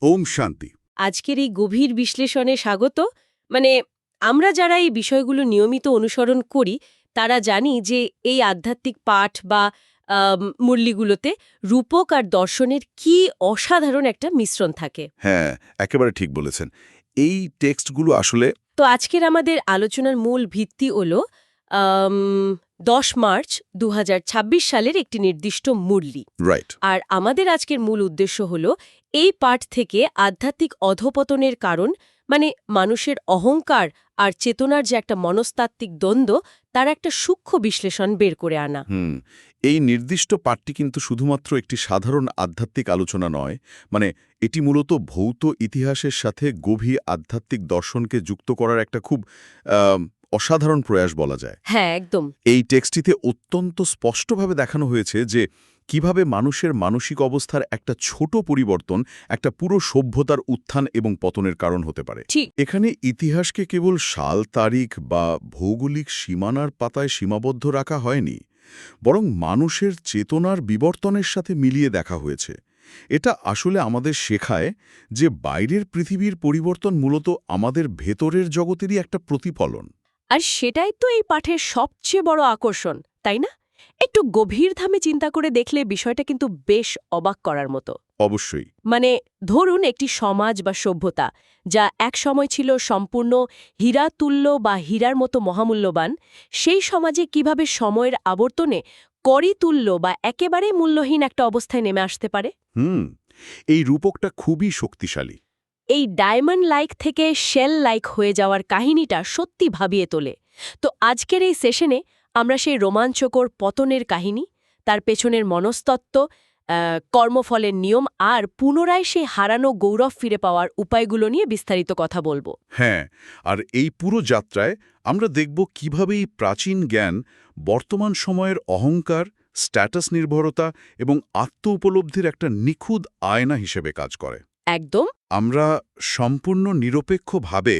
ওম শান্তি। আজকের এই গভীর বিশ্লেষণে স্বাগত। মানে আমরা যারা এই বিষয়গুলো নিয়মিত অনুসরণ করি তারা জানি যে এই আধ্যাত্মিক পাঠ বা মুরলিগুলোতে রূপক আর দর্শনের কি অসাধারণ একটা মিশ্রণ থাকে। হ্যাঁ, একেবারে ঠিক বলেছেন। এই টেক্সটগুলো আসলে তো আজকের আমাদের আলোচনার মূল ভিত্তি হলো 10 মার্চ 2026 সালের একটি নির্দিষ্ট মুরলি। রাইট। আর আমাদের আজকের মূল উদ্দেশ্য হলো এই পাঠ থেকে আধ্যাত্মিক অধঃপতনের কারণ, মানে মানুষের অহংকার আর চেতনার যে একটা মনস্তাত্ত্বিক দ্বন্দ্ব, তার একটা সূক্ষ্ম বিশ্লেষণ বের করে আনা। এই নির্দিষ্ট পাঠটি কিন্তু শুধুমাত্র একটি সাধারণ আধ্যাত্মিক আলোচনা নয়, মানে এটি মূলত ভৌত ইতিহাসের সাথে গভীর আধ্যাত্মিক দর্শনকে যুক্ত করার একটা খুব অসাধারণ প্রয়াস বলা যায়। হ্যাঁ, একদম। এই টেক্সটিতে অত্যন্ত স্পষ্টভাবে দেখানো হয়েছে যে কিভাবে মানুষের মানসিক অবস্থার একটা ছোট পরিবর্তন একটা পুরো সভ্যতার উত্থান এবং পতনের কারণ হতে পারে। ঠিক। এখানে ইতিহাসকে কেবল সাল তারিখ বা ভৌগোলিক সীমানার পাতায় সীমাবদ্ধ রাখা হয়নি, বরং মানুষের চেতনার বিবর্তনের সাথে মিলিয়ে দেখা হয়েছে। এটা আসলে আমাদের শেখায় যে বাইরের পৃথিবীর পরিবর্তন মূলত আমাদের ভেতরের জগতেরই একটা প্রতিফলন। আর সেটাই তো এই পাঠের সবচেয়ে বড় আকর্ষণ, তাই না? একটু গভীরভাবে চিন্তা করে দেখলে বিষয়টা কিন্তু বেশ অবাক করার মতো। অবশ্যই। মানে ধরুন একটি সমাজ বা সভ্যতা যা এক সময় ছিল সম্পূর্ণ হীরাতুল্য বা হীরার মতো মহামূল্যবান, সেই সমাজে কিভাবে সময়ের আবর্তনে করিতুল্য বা একেবারেই মূল্যহীন একটা অবস্থায় নেমে আসতে পারে। এই রূপকটা খুবই শক্তিশালী। এই ডায়মন্ড লাইক থেকে শেল লাইক হয়ে যাওয়ার কাহিনীটা সত্যি ভাবিয়ে তোলে। তো আজকের এই সেশনে আমরা সেই রোমাঞ্চকর পতনের কাহিনী, তার পেছনের মনস্তত্ত্ব, কর্মফলের নিয়ম আর পুনরায় সেই হারানো গৌরব ফিরে পাওয়ার উপায়গুলো নিয়ে বিস্তারিত কথা বলবো। হ্যাঁ, আর এই পুরো যাত্রায় আমরা দেখব কিভাবে এই প্রাচীন জ্ঞান বর্তমান সময়ের অহংকার, স্ট্যাটাস নির্ভরতা এবং আত্ম উপলব্ধির একটা নিখুঁত আয়না হিসেবে কাজ করে। একদম। আমরা সম্পূর্ণ নিরপেক্ষভাবে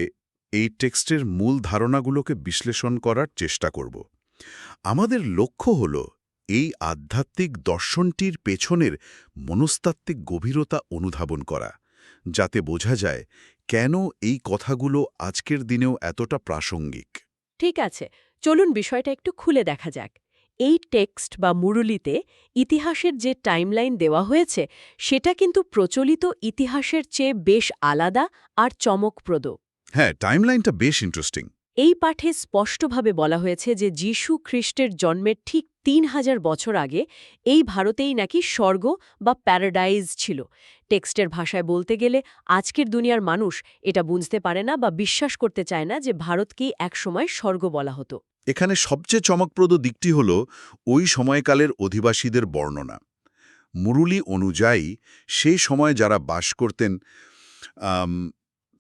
এই টেক্সটের মূল ধারণাগুলোকে বিশ্লেষণ করার চেষ্টা করব। আমাদের লক্ষ্য হল এই আধ্যাত্মিক দর্শনটির পেছনের মনস্তাত্ত্বিক গভীরতা অনুধাবন করা, যাতে বোঝা যায় কেন এই কথাগুলো আজকের দিনেও এতটা প্রাসঙ্গিক। ঠিক আছে, চলুন বিষয়টা একটু খুলে দেখা যাক। এই টেক্সট বা মুরুলিতে ইতিহাসের যে টাইমলাইন দেওয়া হয়েছে সেটা কিন্তু প্রচলিত ইতিহাসের চেয়ে বেশ আলাদা আর চমকপ্রদ। হ্যাঁ, টাইমলাইনটা বেশ ইন্টারেস্টিং। এই পাঠে স্পষ্টভাবে বলা হয়েছে যে যীশু খ্রিস্টের জন্মের ঠিক ৩,০০০ বছর আগে এই ভারতেই নাকি স্বর্গ বা প্যারাডাইজ ছিল। টেক্সটের ভাষায় বলতে গেলে আজকের দুনিয়ার মানুষ এটা বুঝতে পারে না বা বিশ্বাস করতে চায় না যে ভারতকেই একসময় স্বর্গ বলা হতো। এখানে সবচেয়ে চমকপ্রদ দিকটি হল ওই সময়কালের অধিবাসীদের বর্ণনা। মুরুলি অনুযায়ী সেই সময় যারা বাস করতেন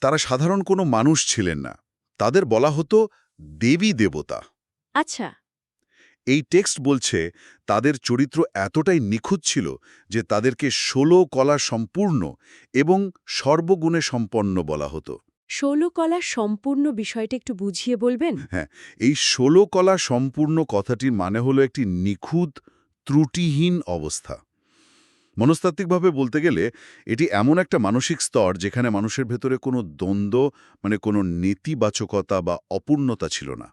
তারা সাধারণ কোনো মানুষ ছিলেন না, তাদের বলা হতো দেবী দেবতা। আচ্ছা। এই টেক্সট বলছে তাদের চরিত্র এতটাই নিখুঁত ছিল যে তাদেরকে ১৬ কলা সম্পূর্ণ এবং সর্বগুণে সম্পন্ন বলা হতো। ১৬ কলা সম্পূর্ণ বিষয়টা একটু বুঝিয়ে বলবেন? হ্যাঁ, এই ১৬ কলা সম্পূর্ণ কথাটির মানে হলো একটি নিখুঁত, ত্রুটিহীন অবস্থা। মনস্তাত্ত্বিকভাবে বলতে গেলে এটি এমন একটা মানসিক স্তর যেখানে মানুষের ভেতরে কোনো দ্বন্দ্ব, মানে কোনো নেতিবাচকতা বা অপূর্ণতা ছিল না।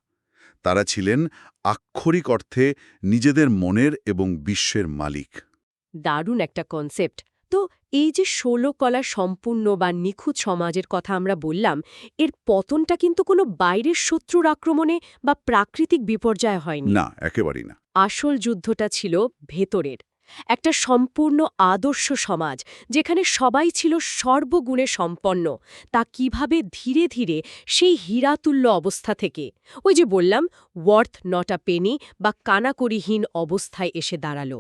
তারা ছিলেন আক্ষরিক অর্থে নিজেদের মনের এবং বিশ্বের মালিক। দারুণ একটা কনসেপ্ট। তো এই যে ১৬ কলা সম্পূর্ণ বা নিখুঁত সমাজের কথা আমরা বললাম, এর পতনটা কিন্তু কোনো বাইরের শত্রুর আক্রমণে বা প্রাকৃতিক বিপর্যয় হয়নি। না, একেবারেই না। আসল যুদ্ধটা ছিল ভেতরের। একটা সম্পূর্ণ আদর্শ সমাজ যেখানে সবাই ছিল সর্বগুণে সম্পন্ন, তা কিভাবে ধীরে ধীরে সেই হীরাতুল্য অবস্থা থেকে, ওই যে বললাম ওয়ার্থ নট আ পেনি বা কানাকড়িহীন অবস্থায় এসে দাঁড়ালো।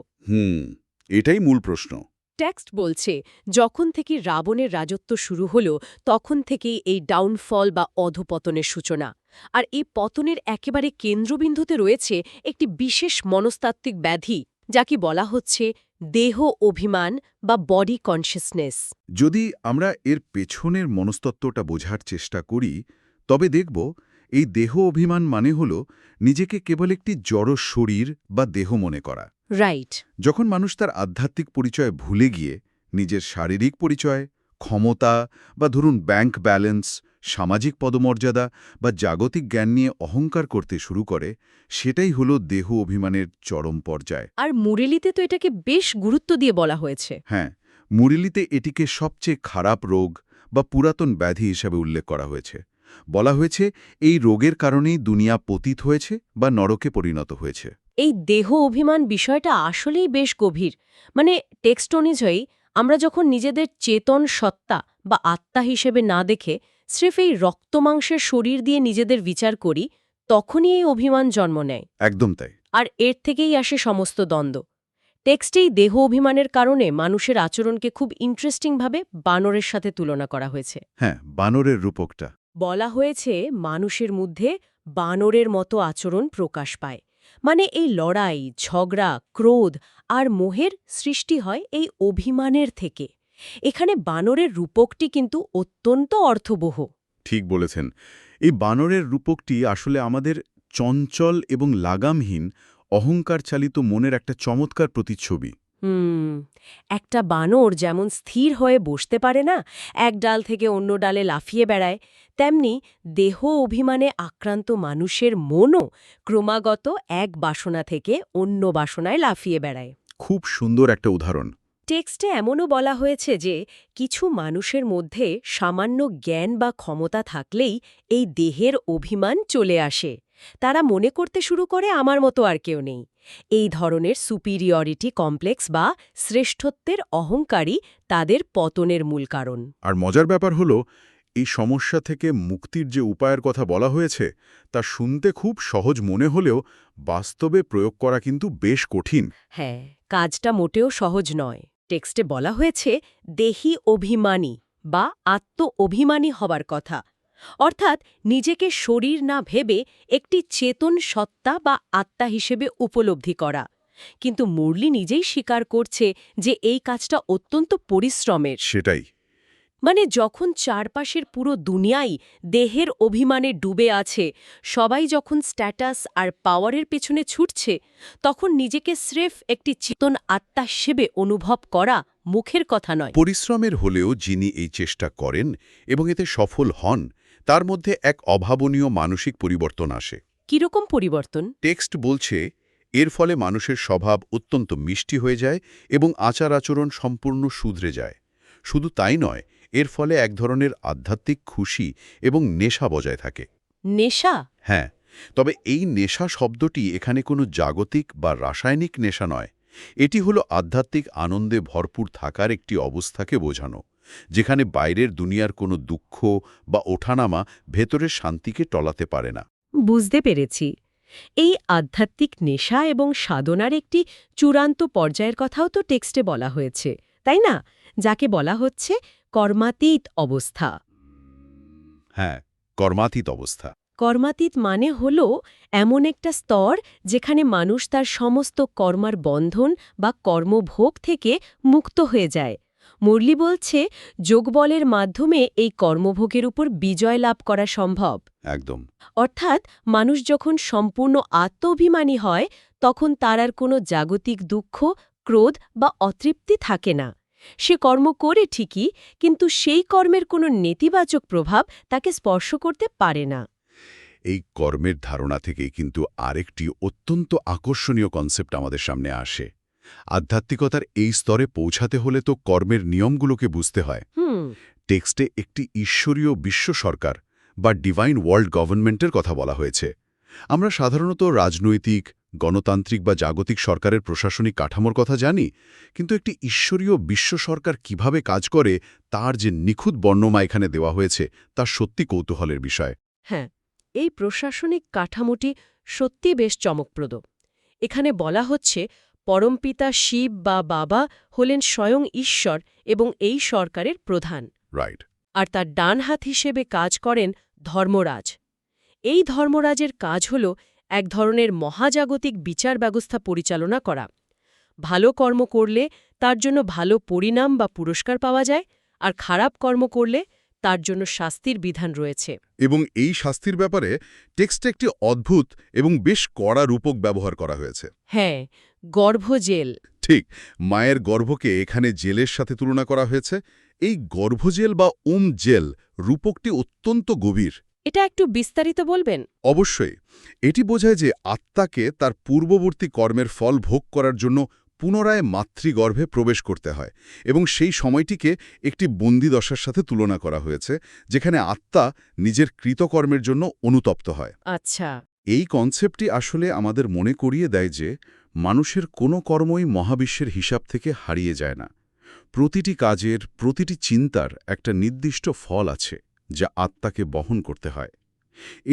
এটাই মূল প্রশ্ন। টেক্সট বলছে যখন থেকে রাবণের রাজত্ব শুরু হলো তখন থেকেই এই ডাউনফল বা অধপতনের সূচনা। আর এই পতনের একেবারে কেন্দ্রবিন্দুতে রয়েছে একটি বিশেষ মনস্তাত্ত্বিক ব্যাধি, যাকে বলা হচ্ছে দেহ অভিমান বা বডি কনসিয়াসনেস। যদি আমরা এর পেছনের মনস্তত্ত্বটা বোঝার চেষ্টা করি, তবে দেখব এই দেহ অভিমান মানে হল নিজেকে কেবল একটি জড় শরীর বা দেহ মনে করা। রাইট। যখন মানুষ তার আধ্যাত্মিক পরিচয় ভুলে গিয়ে নিজের শারীরিক পরিচয়, ক্ষমতা বা ধরুন ব্যাংক ব্যালেন্স, সামাজিক পদমর্যাদা বা জাগতিক জ্ঞান নিয়ে অহংকার করতে শুরু করে, সেটাই হলো দেহ অভিমানের চরম পর্যায়। আর মুরেলিতে তো এটাকে বেশ গুরুত্ব দিয়ে বলা হয়েছে। হ্যাঁ, মুরিলিতে এটিকে সবচেয়ে খারাপ রোগ বা পুরাতন ব্যাধি হিসাবে উল্লেখ করা হয়েছে। বলা হয়েছে এই রোগের কারণেই দুনিয়া পতিত হয়েছে বা নরকে পরিণত হয়েছে। এই দেহ অভিমান বিষয়টা আসলেই বেশ গভীর। মানে টেক্সট অনুযায়ী আমরা যখন নিজেদের চেতন সত্তা বা আত্মা হিসেবে না দেখে স্রেফ এই রক্তমাংসের শরীর দিয়ে নিজেদের বিচার করি, তখনই এই অভিমান জন্ম নেয়। একদম তাই। আর এর থেকেই আসে সমস্ত দ্বন্দ্ব। টেক্সটেই দেহ অভিমানের কারণে মানুষের আচরণকে খুব ইন্টারেস্টিংভাবে বানরের সাথে তুলনা করা হয়েছে। হ্যাঁ, বানরের রূপকটা। বলা হয়েছে মানুষের মধ্যে বানরের মতো আচরণ প্রকাশ পায়। মানে এই লড়াই, ঝগড়া, ক্রোধ আর মোহের সৃষ্টি হয় এই অভিমানের থেকে। এখানে বানরের রূপকটি কিন্তু অত্যন্ত অর্থবহ। ঠিক বলেছেন। এই বানরের রূপকটি আসলে আমাদের চঞ্চল এবং লাগামহীন অহংকারচালিত মনের একটা চমৎকার প্রতিচ্ছবি। হুম, একটা বানর যেমন স্থির হয়ে বসতে পারে না, এক ডাল থেকে অন্য ডালে লাফিয়ে বেড়ায়, তেমনি দেহ অভিমানে আক্রান্ত মানুষের মনও ক্রমাগত এক বাসনা থেকে অন্য বাসনায় লাফিয়ে বেড়ায়। খুব সুন্দর একটা উদাহরণ। টেক্সটে এমনও বলা হয়েছে যে কিছু মানুষের মধ্যে সামান্য জ্ঞান বা ক্ষমতা থাকলেই এই দেহের অভিমান চলে আসে। তারা মনে করতে শুরু করে আমার মতো আর কেউ নেই। এই ধরনের সুপিরিয়রিটি কমপ্লেক্স বা শ্রেষ্ঠত্বের অহংকারই তাদের পতনের মূল কারণ। আর মজার ব্যাপার হলো, এই সমস্যা থেকে মুক্তির যে উপায়ের কথা বলা হয়েছে তা শুনতে খুব সহজ মনে হলেও বাস্তবে প্রয়োগ করা কিন্তু বেশ কঠিন। হ্যাঁ, কাজটা মোটেও সহজ নয়। টেক্সটে বলা হয়েছে দেহি অভিমানী বা আত্ম অভিমানী হবার কথা, অর্থাৎ নিজেকে শরীর না ভেবে একটি চেতন সত্তা বা আত্মা হিসেবে উপলব্ধি করা। কিন্তু মুরলি নিজেই স্বীকার করছে যে এই কাজটা অত্যন্ত পরিশ্রমের। সেটাই। মানে যখন চারপাশের পুরো দুনিয়াই দেহের অভিমানে ডুবে আছে, সবাই যখন স্ট্যাটাস আর পাওয়ারের পেছনে ছুটছে, তখন নিজেকে স্রেফ একটি চেতন আত্মা হিসেবে অনুভব করা মুখের কথা নয়। পরিশ্রমের হলেও যিনি এই চেষ্টা করেন এবং এতে সফল হন, তার মধ্যে এক অভাবনীয় মানসিক পরিবর্তন আসে। কিরকম পরিবর্তন? টেক্সট বলছে, এর ফলে মানুষের স্বভাব অত্যন্ত মিষ্টি হয়ে যায় এবং আচার-আচরণ সম্পূর্ণ শুধরে যায়। শুধু তাই নয়, এর ফলে এক ধরনের আধ্যাত্মিক খুশি এবং নেশা বজায় থাকে। নেশা? হ্যাঁ, তবে এই নেশা শব্দটি এখানে কোনো জাগতিক বা রাসায়নিক নেশা নয়। এটি হলো আধ্যাত্মিক আনন্দে ভরপুর থাকার একটি অবস্থাকে বোঝানো, যেখানে বাইরের দুনিয়ার কোনো দুঃখ বা ওঠানামা ভেতরের শান্তিকে টলাতে পারে না। বুঝতে পেরেছি। এই আধ্যাত্মিক নেশা এবং সাধনার একটি চূড়ান্ত পর্যায়ের কথাও তো টেক্সটে বলা হয়েছে, তাই না? যাকে বলা হচ্ছে কর্মাতীত অবস্থা। হ্যাঁ, কর্মাতীত অবস্থা। কর্মাতীত মানে হল এমন একটা স্তর যেখানে মানুষ তার সমস্ত কর্মার বন্ধন বা কর্মভোগ থেকে মুক্ত হয়ে যায়। মুরলি বলছে যোগবলের মাধ্যমে এই কর্মভোগের উপর বিজয় লাভ করা সম্ভব। একদম। অর্থাৎ মানুষ যখন সম্পূর্ণ আত্ম-অভিমানী হয়, তখন তার আর কোনো জাগতিক দুঃখ, ক্রোধ বা অতৃপ্তি থাকে না। সে কর্ম করে ঠিকই, কিন্তু সেই কর্মের কোনো নেতিবাচক প্রভাব তাকে স্পর্শ করতে পারে না। এই কর্মের ধারণা থেকেই কিন্তু আরেকটি অত্যন্ত আকর্ষণীয় কনসেপ্ট আমাদের সামনে আসে। আধ্যাত্মিকতার এই স্তরে পৌঁছাতে হলে তো কর্মের নিয়মগুলোকে বুঝতে হয়। টেক্সটে একটি ঈশ্বরীয় বিশ্ব সরকার বা ডিভাইন ওয়ার্ল্ড গভর্নমেন্টের কথা বলা হয়েছে। আমরা সাধারণত রাজনৈতিক, গণতান্ত্রিক বা জাগতিক সরকারের প্রশাসনিক কাঠামোর কথা জানি, কিন্তু একটি ঈশ্বরীয় বিশ্ব সরকার কিভাবে কাজ করে তার যে নিখুঁত বর্ণনা এখানে দেওয়া হয়েছে তা সত্যি কৌতূহলের বিষয়। হ্যাঁ, এই প্রশাসনিক কাঠামোটি সত্যি বেশ চমকপ্রদ। এখানে বলা হচ্ছে পরমপিতা শিব বা বাবা হলেন স্বয়ং ঈশ্বর এবং এই সরকারের প্রধান। রাইট। আর তার ডান হাত হিসেবে কাজ করেন ধর্মরাজ। এই ধর্মরাজের কাজ হল এক ধরনের মহাজাগতিক বিচার ব্যবস্থা পরিচালনা করা। ভালো কর্ম করলে তার জন্য ভালো পরিণাম বা পুরস্কার পাওয়া যায়, আর খারাপ কর্ম করলে তার জন্য শাস্তির বিধান রয়েছে। এবং এই শাস্তির ব্যাপারে টেক্সটে একটি অদ্ভুত এবং বেশ কড়া রূপক ব্যবহার করা হয়েছে। হ্যাঁ, গর্ভজেল। ঠিক, মায়ের গর্ভকে এখানে জেলের সাথে তুলনা করা হয়েছে। এই গর্ভজেল বা জেল রূপকটি অত্যন্ত গভীর। এটা একটু বিস্তারিত বলবেন? অবশ্যই, এটি বোঝায় যে আত্মাকে তার পূর্ববর্তী কর্মের ফল ভোগ করার জন্য পুনরায় মাতৃগর্ভে প্রবেশ করতে হয়, এবং সেই সময়টিকে একটি বন্দিদশার সাথে তুলনা করা হয়েছে, যেখানে আত্মা নিজের কৃতকর্মের জন্য অনুতপ্ত হয়। আচ্ছা। এই কনসেপ্টটি আসলে আমাদের মনে করিয়ে দেয় যে মানুষের কোনো কর্মই মহাবিশ্বের হিসাব থেকে হারিয়ে যায় না। প্রতিটি কাজের, প্রতিটি চিন্তার একটা নির্দিষ্ট ফল আছে, যা আত্মাকে বহন করতে হয়।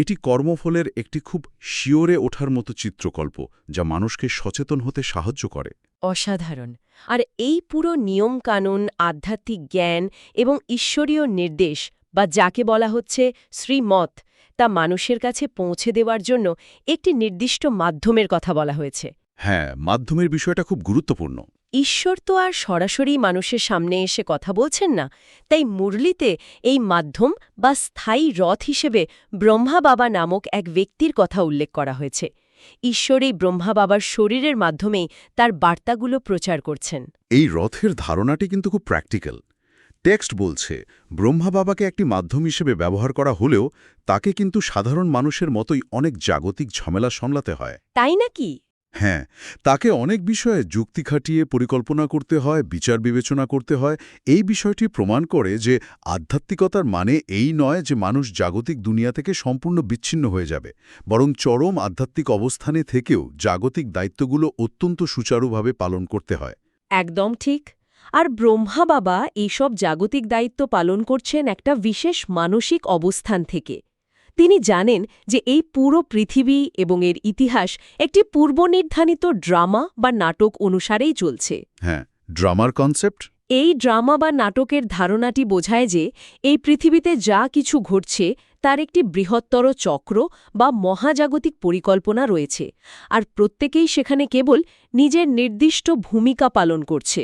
এটি কর্মফলের একটি খুব শিওরে ওঠার মতো চিত্রকল্প, যা মানুষকে সচেতন হতে সাহায্য করে। অসাধারণ। আর এই পুরো নিয়মকানুন, আধ্যাত্মিক জ্ঞান এবং ঈশ্বরীয় নির্দেশ, বা যাকে বলা হচ্ছে শ্রীমত, তা মানুষের কাছে পৌঁছে দেওয়ার জন্য একটি নির্দিষ্ট মাধ্যমের কথা বলা হয়েছে। হ্যাঁ, মাধ্যমের বিষয়টা খুব গুরুত্বপূর্ণ। ঈশ্বর তো আর সরাসরি মানুষের সামনে এসে কথা বলছেন না, তাই মুরলিতে এই মাধ্যম বা স্থায়ী রথ হিসেবে ব্রহ্মা বাবা নামক এক ব্যক্তির কথা উল্লেখ করা হয়েছে। ঈশ্বর এই ব্রহ্মা বাবার শরীরের মাধ্যমেই তার বার্তাগুলো প্রচার করছেন। এই রথের ধারণাটি কিন্তু খুব প্র্যাকটিক্যাল। টেক্সট বলছে ব্রহ্মা বাবাকে একটি মাধ্যম হিসেবে ব্যবহার করা হলেও তাকে কিন্তু সাধারণ মানুষের মতোই অনেক জাগতিক ঝামেলা সামলাতে হয়। তাই নাকি? হ্যাঁ, তাকে অনেক বিষয়ে যুক্তি খাটিয়ে পরিকল্পনা করতে হয়, বিচার বিবেচনা করতে হয়। এই বিষয়টি প্রমাণ করে যে আধ্যাত্মিকতার মানে এই নয় যে মানুষ জাগতিক দুনিয়া থেকে সম্পূর্ণ বিচ্ছিন্ন হয়ে যাবে, বরং চরম আধ্যাত্মিক অবস্থানে থেকেও জাগতিক দায়িত্বগুলো অত্যন্ত সুচারুভাবে পালন করতে হয়। একদম ঠিক। আর ব্রহ্মা বাবা এইসব জাগতিক দায়িত্ব পালন করছেন একটা বিশেষ মানসিক অবস্থান থেকে। তিনি জানেন যে এই পুরো পৃথিবী এবং এর ইতিহাস একটি পূর্বনির্ধারিত ড্রামা বা নাটক অনুসারেই চলছে। হ্যাঁ, ড্রামার কনসেপ্ট। এই ড্রামা বা নাটকের ধারণাটি বোঝায় যে এই পৃথিবীতে যা কিছু ঘটছে তার একটি বৃহত্তর চক্র বা মহাজাগতিক পরিকল্পনা রয়েছে, আর প্রত্যেকেই সেখানে কেবল নিজের নির্দিষ্ট ভূমিকা পালন করছে।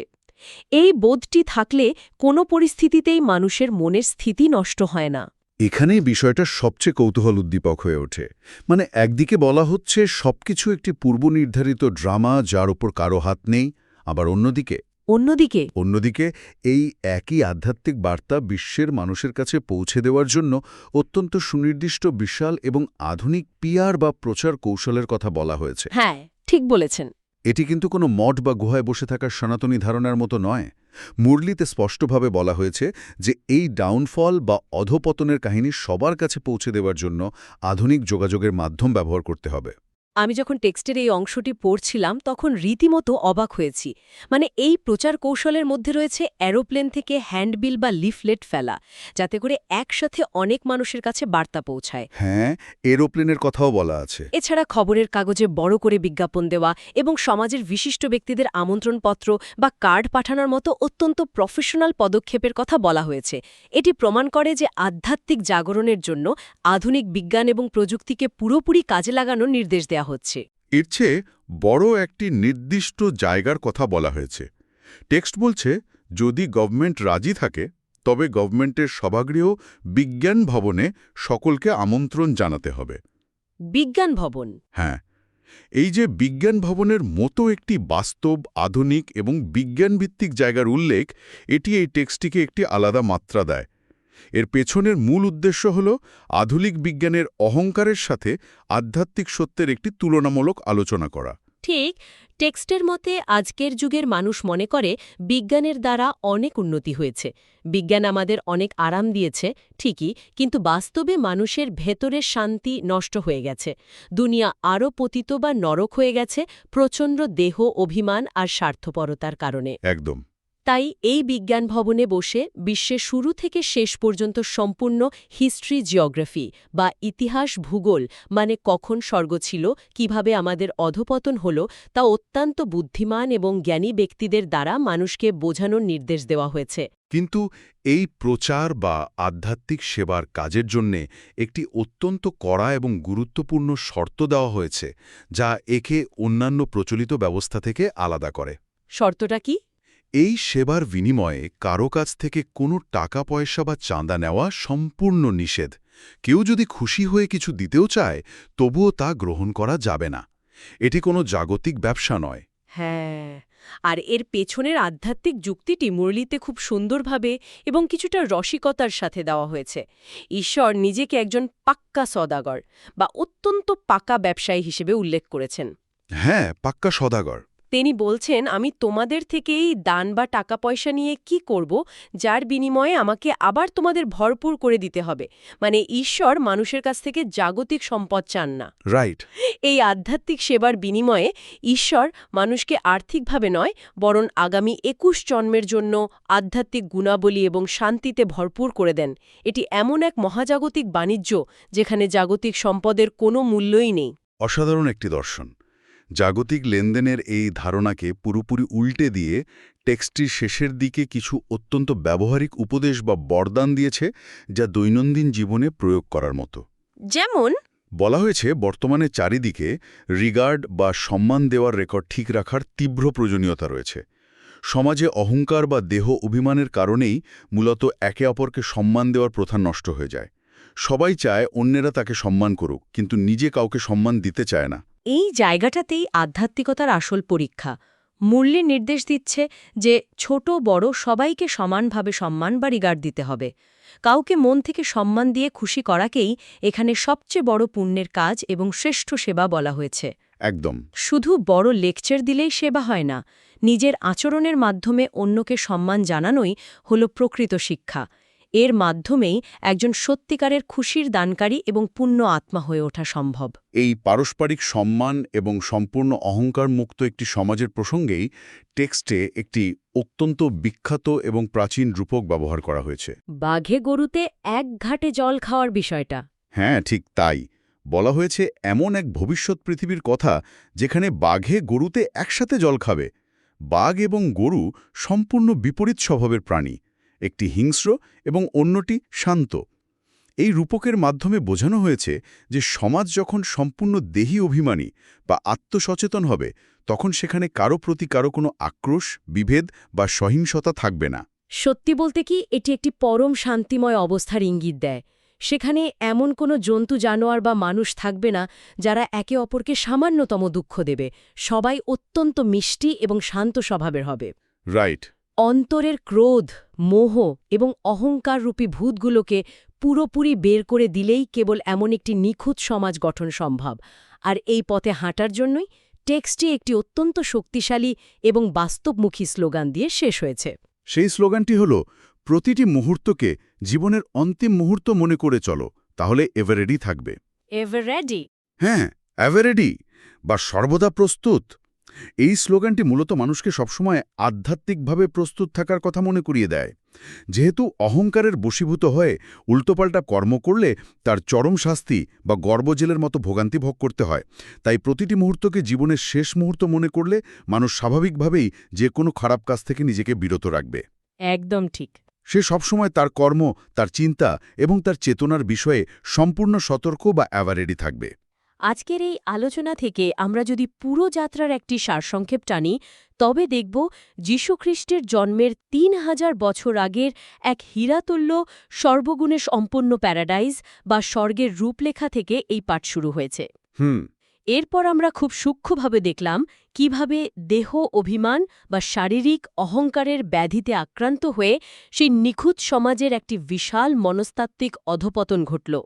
এই বোধটি থাকলে কোনো পরিস্থিতিতেই মানুষের মনের স্থিতি নষ্ট হয় না। এখানেই বিষয়টা সবচেয়ে কৌতূহল উদ্দীপক হয়ে ওঠে। মানে একদিকে বলা হচ্ছে সবকিছু একটি পূর্বনির্ধারিত ড্রামা যার উপর কারো হাত নেই, আবার অন্যদিকে এই একই আধ্যাত্মিক বার্তা বিশ্বের মানুষের কাছে পৌঁছে দেওয়ার জন্য অত্যন্ত সুনির্দিষ্ট বিশাল এবং আধুনিক পিআর বা প্রচার কৌশলের কথা বলা হয়েছে। হ্যাঁ, ঠিক বলেছেন। এটি কিন্তু কোনো মঠ বা গুহায় বসে থাকার সনাতনী ধারণার মতো নয়। মুরলিতে স্পষ্টভাবে বলা হয়েছে যে এই ডাউনফল বা অধপতনের কাহিনী সবার কাছে পৌঁছে দেওয়ার জন্য আধুনিক যোগাযোগের মাধ্যম ব্যবহার করতে হবে। আমি যখন টেক্সটের এই অংশটি পড়ছিলাম তখন রীতিমতো অবাক হয়েছি। মানে এই প্রচার কৌশলের মধ্যে রয়েছে অ্যারোপ্লেন থেকে হ্যান্ডবিল বা লিফলেট ফেলা, যাতে করে একসাথে অনেক মানুষের কাছে বার্তা পৌঁছায়। হ্যাঁ, এরোপ্লেনের কথাও বলা আছে। এছাড়া খবরের কাগজে বড় করে বিজ্ঞাপন দেওয়া এবং সমাজের বিশিষ্ট ব্যক্তিদের আমন্ত্রণপত্র বা কার্ড পাঠানোর মতো অত্যন্ত প্রফেশনাল পদক্ষেপের কথা বলা হয়েছে। এটি প্রমাণ করে যে আধ্যাত্মিক জাগরণের জন্য আধুনিক বিজ্ঞান এবং প্রযুক্তিকে পুরোপুরি কাজে লাগানোর নির্দেশ দেওয়া হচ্ছে। এর চেয়ে বড় একটি নির্দিষ্ট জায়গার কথা বলা হয়েছে। টেক্সট বলছে যদি গভর্নমেন্ট রাজি থাকে তবে গভর্নমেন্টের সভাগৃহ বিজ্ঞান ভবনে সকলকে আমন্ত্রণ জানাতে হবে। বিজ্ঞান ভবন? হ্যাঁ, এই যে বিজ্ঞান ভবনের মতো একটি বাস্তব, আধুনিক এবং বিজ্ঞানভিত্তিক জায়গার উল্লেখ, এটি এই টেক্সটটিকে একটি আলাদা মাত্রা দেয়। এর পেছনের মূল উদ্দেশ্য হল আধুনিক বিজ্ঞানের অহংকারের সাথে আধ্যাত্মিক সত্যের একটি তুলনামূলক আলোচনা করা। ঠিক। টেক্সটের মতে আজকের যুগের মানুষ মনে করে বিজ্ঞানের দ্বারা অনেক উন্নতি হয়েছে, বিজ্ঞান আমাদের অনেক আরাম দিয়েছে, ঠিকই, কিন্তু বাস্তবে মানুষের ভেতরের শান্তি নষ্ট হয়ে গেছে। দুনিয়া আরও পতিত বা নরক হয়ে গেছে প্রচণ্ড দেহ অভিমান আর স্বার্থপরতার কারণে। একদম। তাই এই বিজ্ঞান ভবনে বসে বিশ্বের শুরু থেকে শেষ পর্যন্ত সম্পূর্ণ হিস্ট্রি জিওগ্রাফি বা ইতিহাস ভূগোল, মানে কখন স্বর্গ ছিল, কিভাবে আমাদের অধপতন হল, তা অত্যন্ত বুদ্ধিমান এবং জ্ঞানী ব্যক্তিদের দ্বারা মানুষকে বোঝানোর নির্দেশ দেওয়া হয়েছে। কিন্তু এই প্রচার বা আধ্যাত্মিক সেবার কাজের জন্যে একটি অত্যন্ত কড়া এবং গুরুত্বপূর্ণ শর্ত দেওয়া হয়েছে, যা একে অন্যান্য প্রচলিত ব্যবস্থা থেকে আলাদা করে। শর্তটা কি? এই সেবার বিনিময়ে কারো কাছ থেকে কোনো টাকা পয়সা বা চাঁদা নেওয়া সম্পূর্ণ নিষেধ। কেউ যদি খুশি হয়ে কিছু দিতেও চায় তবুও তা গ্রহণ করা যাবে না। এটি কোনো জাগতিক ব্যবসা নয়। হ্যাঁ, আর এর পেছনের আধ্যাত্মিক যুক্তিটি মুরলিতে খুব সুন্দরভাবে এবং কিছুটা রসিকতার সাথে দেওয়া হয়েছে। ঈশ্বর নিজেকে একজন পাক্কা সওদাগর বা অত্যন্ত পাকা ব্যবসায়ী হিসেবে উল্লেখ করেছেন। হ্যাঁ, পাক্কা সওদাগর। তিনি বলছেন, আমি তোমাদের থেকেই দান বা টাকা পয়সা নিয়ে কি করব, যার বিনিময়ে আমাকে আবার তোমাদের ভরপুর করে দিতে হবে। মানে ঈশ্বর মানুষের কাছ থেকে জাগতিক সম্পদ চান না। রাইট। এই আধ্যাত্মিক সেবার বিনিময়ে ঈশ্বর মানুষকে আর্থিকভাবে নয়, বরং আগামী ২১ জন্মের জন্য আধ্যাত্মিক গুণাবলী এবং শান্তিতে ভরপুর করে দেন। এটি এমন এক মহাজাগতিক বাণিজ্য যেখানে জাগতিক সম্পদের কোনো মূল্যই নেই। অসাধারণ একটি দর্শন। জাগতিক লেনদেনের এই ধারণাকে পুরোপুরি উল্টে দিয়ে টেক্সটটির শেষের দিকে কিছু অত্যন্ত ব্যবহারিক উপদেশ বা বরদান দিয়েছে, যা দৈনন্দিন জীবনে প্রয়োগ করার মতো। যেমন বলা হয়েছে বর্তমানে চারিদিকে রিগার্ড বা সম্মান দেওয়ার রেকর্ড ঠিক রাখার তীব্র প্রয়োজনীয়তা রয়েছে। সমাজে অহংকার বা দেহ অভিমানের কারণেই মূলত একে অপরকে সম্মান দেওয়ার প্রথা নষ্ট হয়ে যায়। সবাই চায় অন্যেরা তাকে সম্মান করুক, কিন্তু নিজে কাউকে সম্মান দিতে চায় না। এই জায়গাটাতেই আধ্যাত্মিকতার আসল পরীক্ষা। মূল্যে নির্দেশ দিচ্ছে যে ছোট বড় সবাইকে সমানভাবে সম্মান বা রিগার্ড দিতে হবে। কাউকে মন থেকে সম্মান দিয়ে খুশি করাকেই এখানে সবচেয়ে বড় পুণ্যের কাজ এবং শ্রেষ্ঠ সেবা বলা হয়েছে। একদম। শুধু বড় লেকচার দিলেই সেবা হয় না, নিজের আচরণের মাধ্যমে অন্যকে সম্মান জানানোই হল প্রকৃত শিক্ষা। এর মাধ্যমেই একজন সত্যিকারের খুশির দানকারী এবং পুণ্য আত্মা হয়ে ওঠা সম্ভব। এই পারস্পরিক সম্মান এবং সম্পূর্ণ অহংকার মুক্ত একটি সমাজের প্রসঙ্গেই টেক্সটে একটি অত্যন্ত বিখ্যাত এবং প্রাচীন রূপক ব্যবহার করা হয়েছে। বাঘে গরুতে এক ঘাটে জল খাওয়ার বিষয়টা। হ্যাঁ, ঠিক তাই। বলা হয়েছে এমন এক ভবিষ্যৎ পৃথিবীর কথা যেখানে বাঘে গরুতে একসাথে জল খাবে। বাঘ এবং গরু সম্পূর্ণ বিপরীত স্বভাবের প্রাণী, একটি হিংস্র এবং অন্যটি শান্ত। এই রূপকের মাধ্যমে বোঝানো হয়েছে যে সমাজ যখন সম্পূর্ণ দেহী অভিমানী বা আত্মসচেতন হবে, তখন সেখানে কারো প্রতি কারো কোনো আক্রোশ, বিভেদ বা সহিংসতা থাকবে না। সত্যি বলতে কি, এটি একটি পরম শান্তিময় অবস্থার ইঙ্গিত দেয়। সেখানে এমন কোনো জন্তু জানোয়ার বা মানুষ থাকবে না যারা একে অপরকে সামান্যতম দুঃখ দেবে। সবাই অত্যন্ত মিষ্টি এবং শান্ত স্বভাবের হবে। রাইট। অন্তরের ক্রোধ, মোহ এবং অহংকাররূপী ভূতগুলোকে পুরোপুরি বের করে দিলেই কেবল এমন একটি নিখুঁত সমাজ গঠন সম্ভব। আর এই পথে হাঁটার জন্যই টেক্সটটি একটি অত্যন্ত শক্তিশালী এবং বাস্তবমুখী স্লোগান দিয়ে শেষ হয়েছে। সেই স্লোগানটি হল, প্রতিটি মুহূর্তকে জীবনের অন্তিম মুহূর্ত মনে করে চলো, তাহলে এভার রেডি থাকবে। Ever ready? হ্যাঁ, এভার রেডি বা সর্বদা প্রস্তুত। এই স্লোগানটি মূলত মানুষকে সবসময় আধ্যাত্মিকভাবে প্রস্তুত থাকার কথা মনে করিয়ে দেয়। যেহেতু অহংকারের বশীভূত হয়ে উল্টোপাল্টা কর্ম করলে তার চরম শাস্তি বা গর্বজেলের মতো ভোগান্তি ভোগ করতে হয়, তাই প্রতিটি মুহূর্তকে জীবনের শেষ মুহূর্ত মনে করলে মানুষ স্বাভাবিকভাবেই যে কোনো খারাপ কাজ থেকে নিজেকে বিরত রাখবে। একদম ঠিক। সে সবসময় তার কর্ম, তার চিন্তা এবং তার চেতনার বিষয়ে সম্পূর্ণ সতর্ক বা অ্যাভারেডি থাকবে। আজকের এই আলোচনা থেকে আমরা যদি পুরো যাত্রার একটি সারসংক্ষেপ টানি, তবে দেখব যীশুখ্রিস্টের জন্মের ৩,০০০ বছর আগের এক হীরাতুল্য সর্বগুণে সম্পন্ন প্যারাডাইজ বা স্বর্গের রূপলেখা থেকে এই পাঠ শুরু হয়েছে। এরপর আমরা খুব সূক্ষ্মভাবে দেখলাম কিভাবে দেহ অভিমান বা শারীরিক অহংকারের ব্যাধিতে আক্রান্ত হয়ে সেই নিখুঁত সমাজের একটি বিশাল মনস্তাত্ত্বিক অধপতন ঘটল।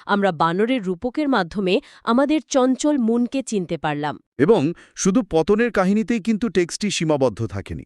আমরা বানরের রূপকের মাধ্যমে আমাদের চঞ্চল মনকে চিনতে পারলাম। এবং শুধু পতনের কাহিনীতেই কিন্তু টেক্সটটি সীমাবদ্ধ থাকেনি।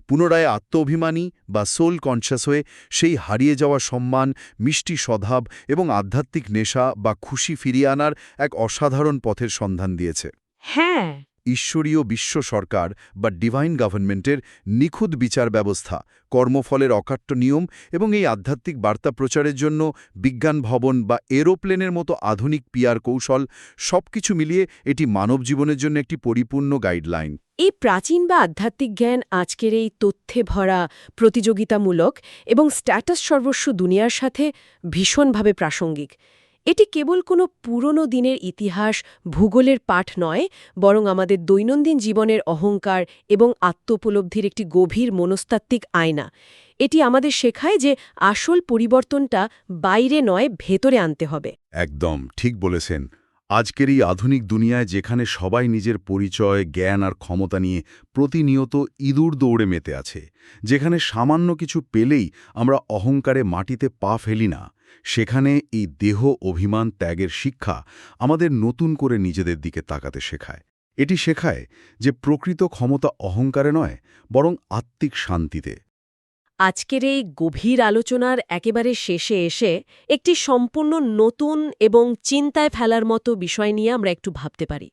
পুনরায় আত্ম-অভিমানী বা সোল কনশাস হয়ে সেই হারিয়ে যাওয়া সম্মান, মিষ্টি স্বভাব এবং আধ্যাত্মিক নেশা বা খুশি ফিরিয়ে আনার এক অসাধারণ পথের সন্ধান দিয়েছে। হ্যাঁ, ঈশ্বরীয় বিশ্ব সরকার বা ডিভাইন গভর্নমেন্টের নিখুঁত বিচার ব্যবস্থা, কর্মফলের অকাট্য নিয়ম এবং এই আধ্যাত্মিক বার্তা প্রচারের জন্য বিজ্ঞান ভবন বা এরোপ্লেনের মতো আধুনিক পিআর কৌশল, সবকিছু মিলিয়ে এটি মানব জীবনের জন্য একটি পরিপূর্ণ গাইডলাইন। এই প্রাচীন বা আধ্যাত্মিক জ্ঞান আজকের এই তথ্যে ভরা, প্রতিযোগিতামূলক এবং স্ট্যাটাস সর্বস্ব দুনিয়ার সাথে ভীষণভাবে প্রাসঙ্গিক। এটি কেবল কোনো পুরনো দিনের ইতিহাস, ভূগোলের পাঠ নয়, বরং আমাদের দৈনন্দিন জীবনের অহংকার এবং আত্মোপলব্ধির একটি গভীর মনস্তাত্ত্বিক আয়না। এটি আমাদের শেখায় যে আসল পরিবর্তনটা বাইরে নয়, ভেতরে আনতে হবে। একদম ঠিক বলেছেন। আজকের এই আধুনিক দুনিয়ায় যেখানে সবাই নিজের পরিচয়, জ্ঞান আর ক্ষমতা নিয়ে প্রতিনিয়ত ইঁদুর দৌড়ে মেতে আছে, যেখানে সামান্য কিছু পেলেই আমরা অহংকারে মাটিতে পা ফেলি না, সেখানে এই দেহ অভিমান ত্যাগের শিক্ষা আমাদের নতুন করে নিজেদের দিকে তাকাতে শেখায়। এটি শেখায় যে প্রকৃত ক্ষমতা অহংকারে নয়, বরং আত্মিক শান্তিতে। আজকের এই গভীর আলোচনার একেবারে শেষে এসে একটি সম্পূর্ণ নতুন এবং চিন্তায় ফেলার মতো বিষয় নিয়ে আমরা একটু ভাবতে পারি।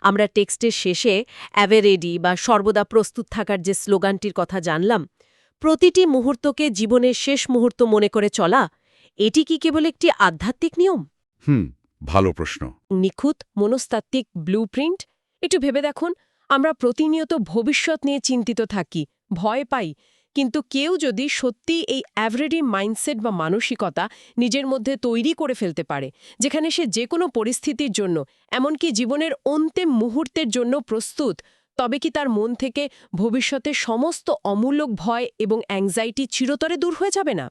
আমরা টেক্সটের শেষে অ্যাভেরেডি বা সর্বদা প্রস্তুত থাকার যে স্লোগানটির কথা জানলাম, প্রতিটি মুহূর্তকে জীবনের শেষ মুহূর্ত মনে করে চলা, এটি কি কেবল একটি আধ্যাত্মিক নিয়ম, ভালো প্রশ্ন। নিখুঁত মনস্তাত্ত্বিক ব্লুপ্রিন্ট? একটু ভেবে দেখুন, আমরা প্রতিনিয়ত ভবিষ্যৎ নিয়ে চিন্তিত থাকি, ভয় পাই, কিন্তু কেউ যদি সত্যি এই অ্যাভারেডি মাইন্ডসেট বা মানসিকতা নিজের মধ্যে তৈরি করে ফেলতে পারে, যেখানে সে যে কোনো পরিস্থিতির জন্য, এমনকি জীবনের অন্তিম মুহূর্তের জন্য প্রস্তুত, তবে কি তার মন থেকে ভবিষ্যতের সমস্ত অমূলক ভয় এবং অ্যাংজাইটি চিরতরে দূর হয়ে যাবে না?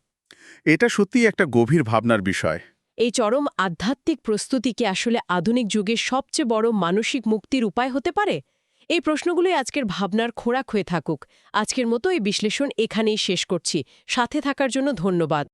এটা সত্যিই একটা গভীর ভাবনার বিষয়। এই চরম আধ্যাত্মিক প্রস্তুতি কি আসলে আধুনিক যুগের সবচেয়ে বড় মানসিক মুক্তির উপায় হতে পারে? এই প্রশ্নগুলোই আজকের ভাবনার খোরাক হয়ে থাকুক। আজকের মতো এই বিশ্লেষণ এখানেই শেষ করছি। সাথে থাকার জন্য ধন্যবাদ।